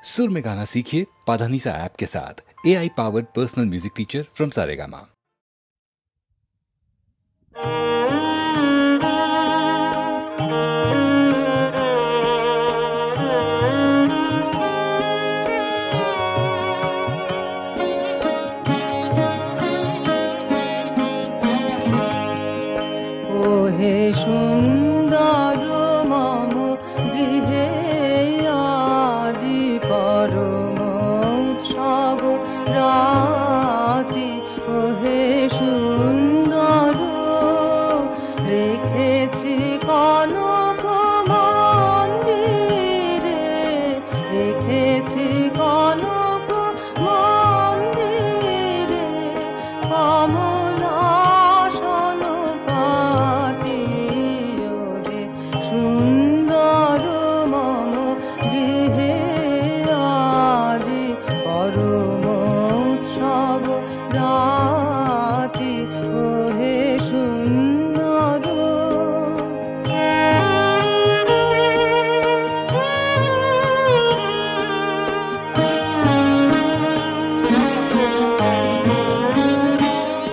सुर में गाना सीखिए पाधानीसा ऐप के साथ। AI powered personal music teacher from Saregama. ওহে সুন্দর মম গৃহে আজি পরম উৎসব রাতি। ওহে সুন্দর রেখেছি কনক মন্দিরে, রেখেছি কনক মন্দিরে কমলাসন পাতি। ওহে সুন্দর মম গৃহে আজি পরম উৎসব রাতি। ওহে সুন্দর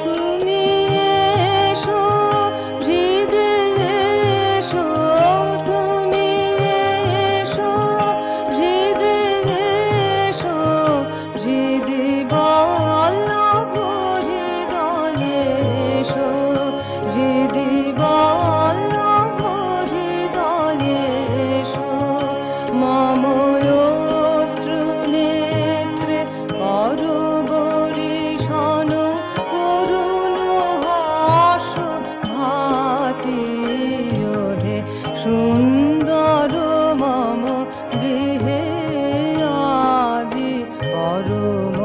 তুমি এসো হৃদে এসো, তুমি এসো হৃদে এসো, হৃদে বল্লভ হৃদয়ে এসো, হৃদে বল্লভ হৃদয়ে এসো। মম অশ্রু নেত্রে করবরিশন করুণ হাস ভাতি। ওহে সুন্দর মম গৃহে আজি পরম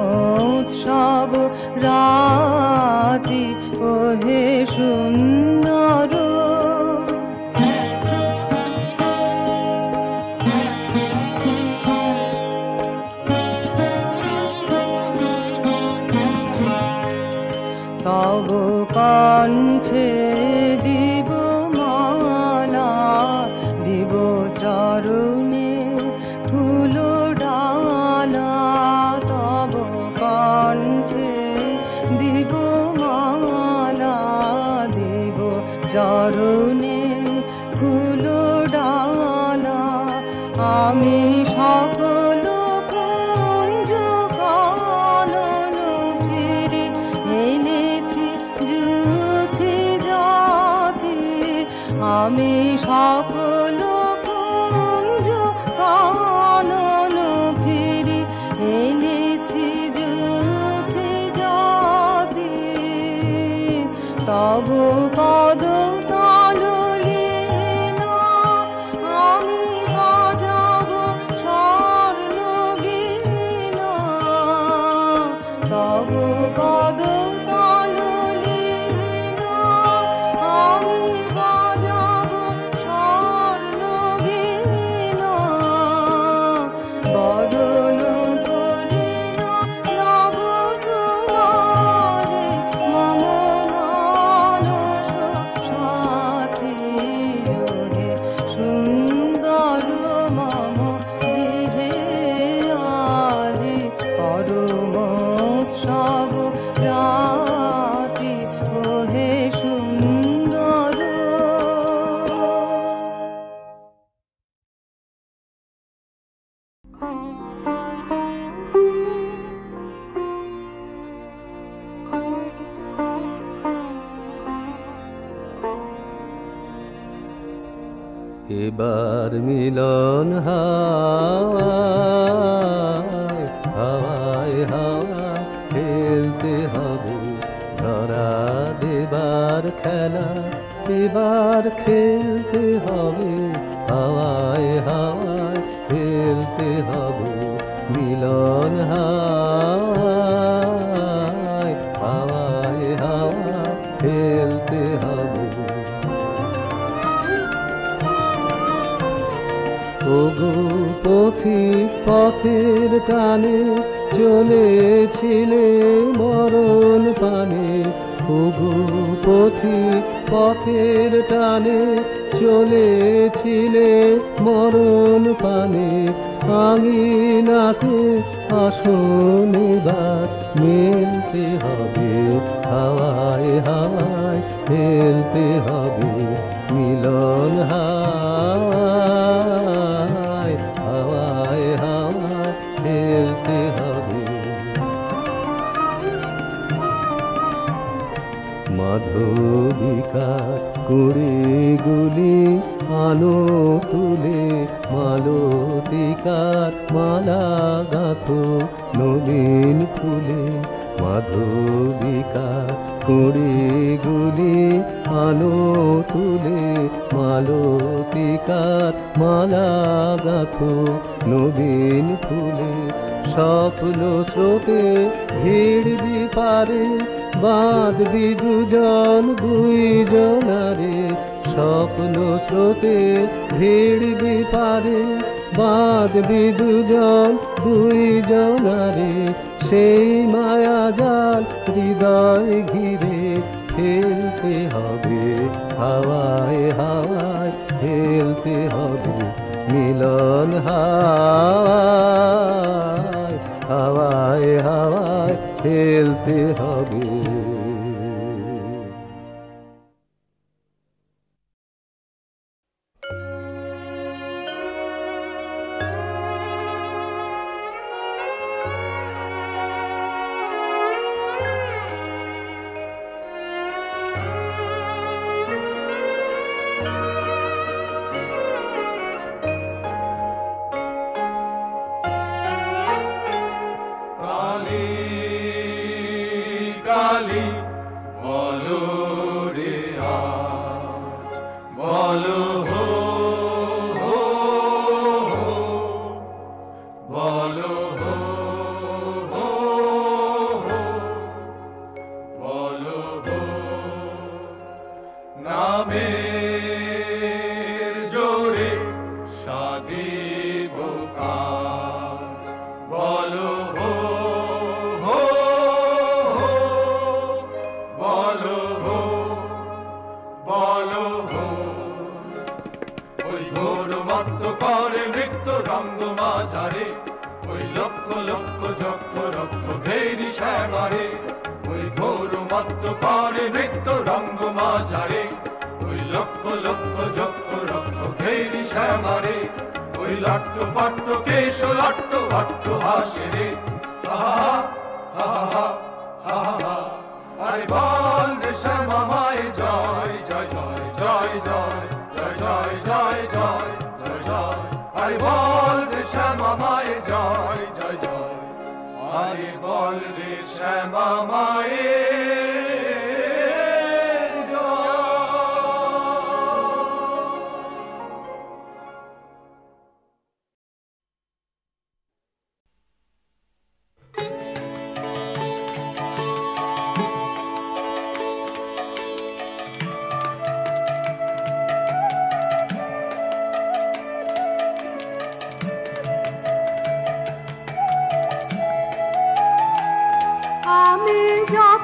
উৎসব রাতি। ওহে সুন্দর তব কণ্ঠে দিব মালা, দিব চরণে ফুল ডালা। তব কণ্ঠে দিব মালা, দিব চরণে ফুল ডালা। আমি সকল কুঞ্জ কানন ফিরে এনেছি যুথি জাতি। আমি সকল কুঞ্জ কানন ফিরে এনেছি যুথি জাতি। তব পদ তললীনা আমি বাজাব স্বর্ণ বীণা। তব পদ তললীনা আমি বাজাব স্বর্ণ বীণা। বরণ করিয়া লব তোমারে মম মানস সাথী। ওহে সুন্দর মম গৃহে আজি পরম উৎসব রাতি। ওহে সুন্দর এবার মিলন হাওয়ায় হাওয়ায় হাওয়ায় খেলতে হবে, ধরা দেবার খেলা এবার খেলতে হবে। হাওয়ায় হাওয়ায় খেলতে হবে, মিলন হাওয়ায় হাওয়ায় হাওয়ায় খেলতে হবে। ওগো পথিক পথের টানে চলেছিলে মরণ পানে। ওগো পথিক পথের টানে চলেছিলে মরণ পানে। আঙিনাতে আসন এবার মেলতে হবে, হাওয়ায় হাওয়ায় ফেলতে হবে মিলন হাওয়ায়, হাওয়ায় হাওয়ায় ফেলতে হবে। মাধবিকার কুড়িগুলি আনো তুলে, মালতিকার মালা গাঁথো নবীন ফুলে। মাধবিকার কুড়িগুলি আনো তুলে, মালতিকার মালা গাঁথো নবীন ফুলে। স্বপ্ন স্রোতে ভিড়বি পারে, বাঁধবি দুজন দুইজনারে। স্বপ্ন স্রোতে ভিড়বি পারে, বাঁধবি দুজন দুইজনারে। সেই মায়া জাল হৃদয় ঘিরে ফেলতে হবে, হাওয়ায় হাওয়ায় ফেলতে হবে মিলন হাওয়ায়, হাওয়ায় হাওয়ায় ফেলতে হবে।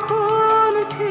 ঘরে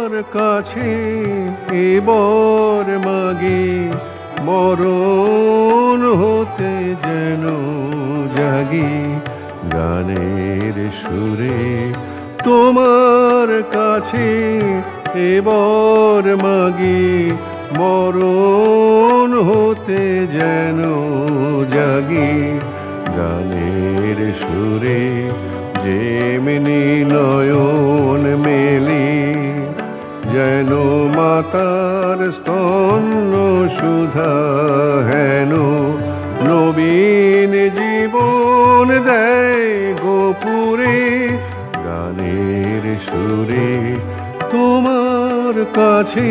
তোমার কাছে এবার মাগে মরণ হতে যেন জাগি গানের সুরে তোমার কাছে এবার মাগে মরণ হতে যেন জাগি গানের সুরে যেমনি নয়ন মেলি যেন মাতার স্তন্য সুধা হেন নবীন জীবন দেয় গোপুরে গানের সুরে তোমার কাছে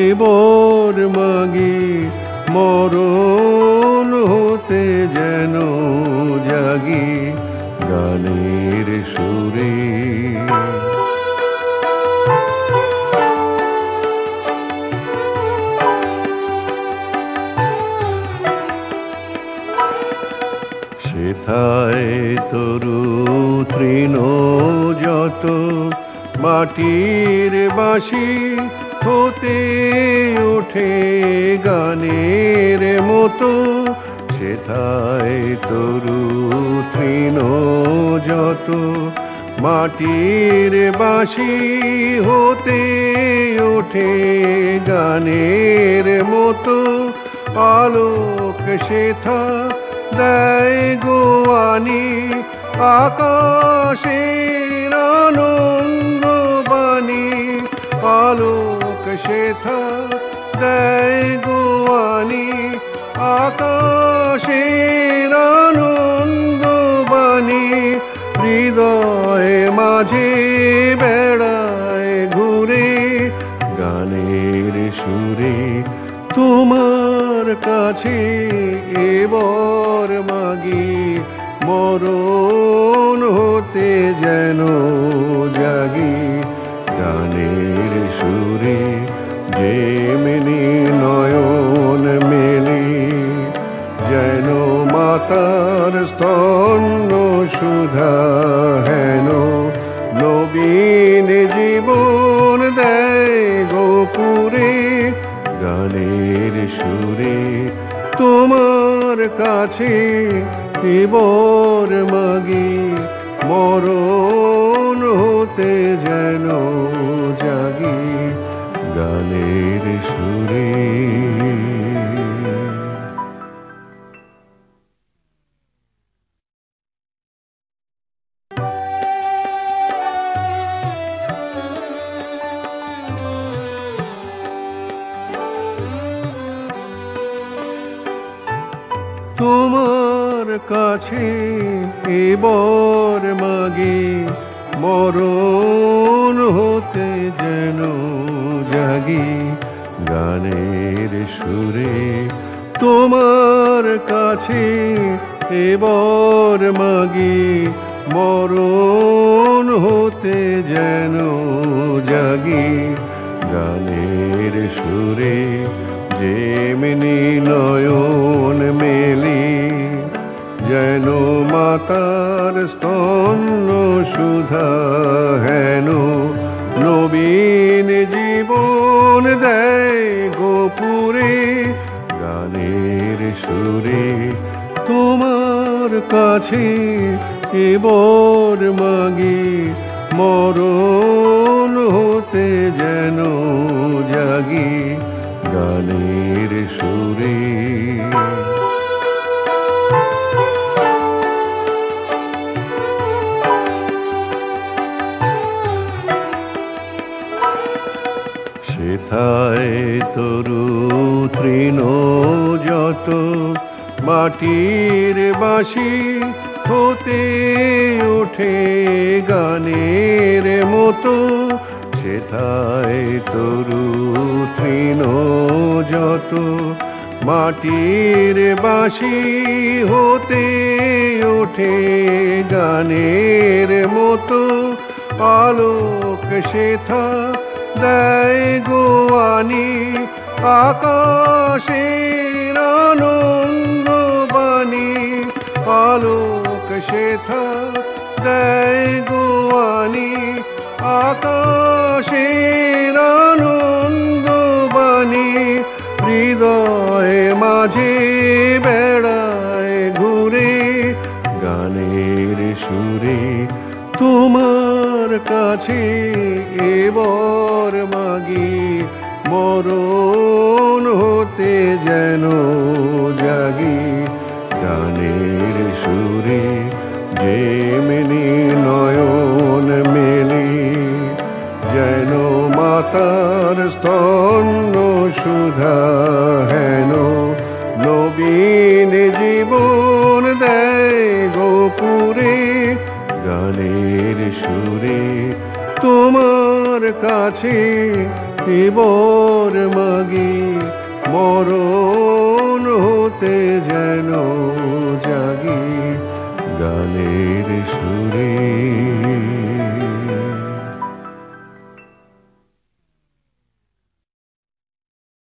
এবার মাগে মরণ হতে যেন জাগি গানের সুরে সেথায় তরু তৃণ যত মাটির বাঁশি হতে ওঠে গানের মতো সেথায় তরু তৃণ যত মাটির বাঁশি হতে ওঠে গানের মতো আলোক সেথা দেয় গোয়ানি আকাশের আনন্দ বাণী আলোক সেথা দেয় গোয়ানি আকাশের আনন্দ বাণী হৃদয় মাঝে বেড়ায় ঘুরে গানের সুরে তোমার কাছে এবার মাগি মরণ হতে যেন জাগি গানের সুরে যেমনি নয়ন মেলি যেন মাতার স্তন্য সুধা হেন নবীন জীবন দেয় গোপুরে গানের সুরে তোমার কাছে এবার মাগি মরণ হতে যেন জাগি গানের সুরে তোমার কাছে এবার মাগে মরণ হতে যেন জাগি গানের সুরে তোমার কাছে এবার মাগে মরণ হতে যেন জাগি গানের সুরে যেমনি নয়ন মেলি যেন মাতার স্তন্য সুধা হেন নবীন জীবন দেয় গোপুরে গানের সুরে তোমার কাছে এবার মাগি মরণ হতে যেন জাগি গানের সুরে সেথায় তরু তৃণ যত মাটির বাঁশি হতে ওঠে গানের মতো সেথায় তরু তৃণ যত মাটির বাঁশি হতে ওঠে গানের মতো আলোক সেথা দেয় গোয়ানি আকাশের আনন্দ বাণী আলোক সেথা দেয় গোয়ানি আকাশের মাঝে বেড়ায় ঘুরে গানের সুরে তোমার কাছে এবার মাগি মরণ হতে যেন জাগি গানের সুরে যেমনি নয়ন মেলে যেন মাতার স্তন্য সুধা হেন নবীন জীবন দেয় গোপুরে গানের সুরে তোমার কাছে এবার মাগি মরণ হতে যেন জাগি।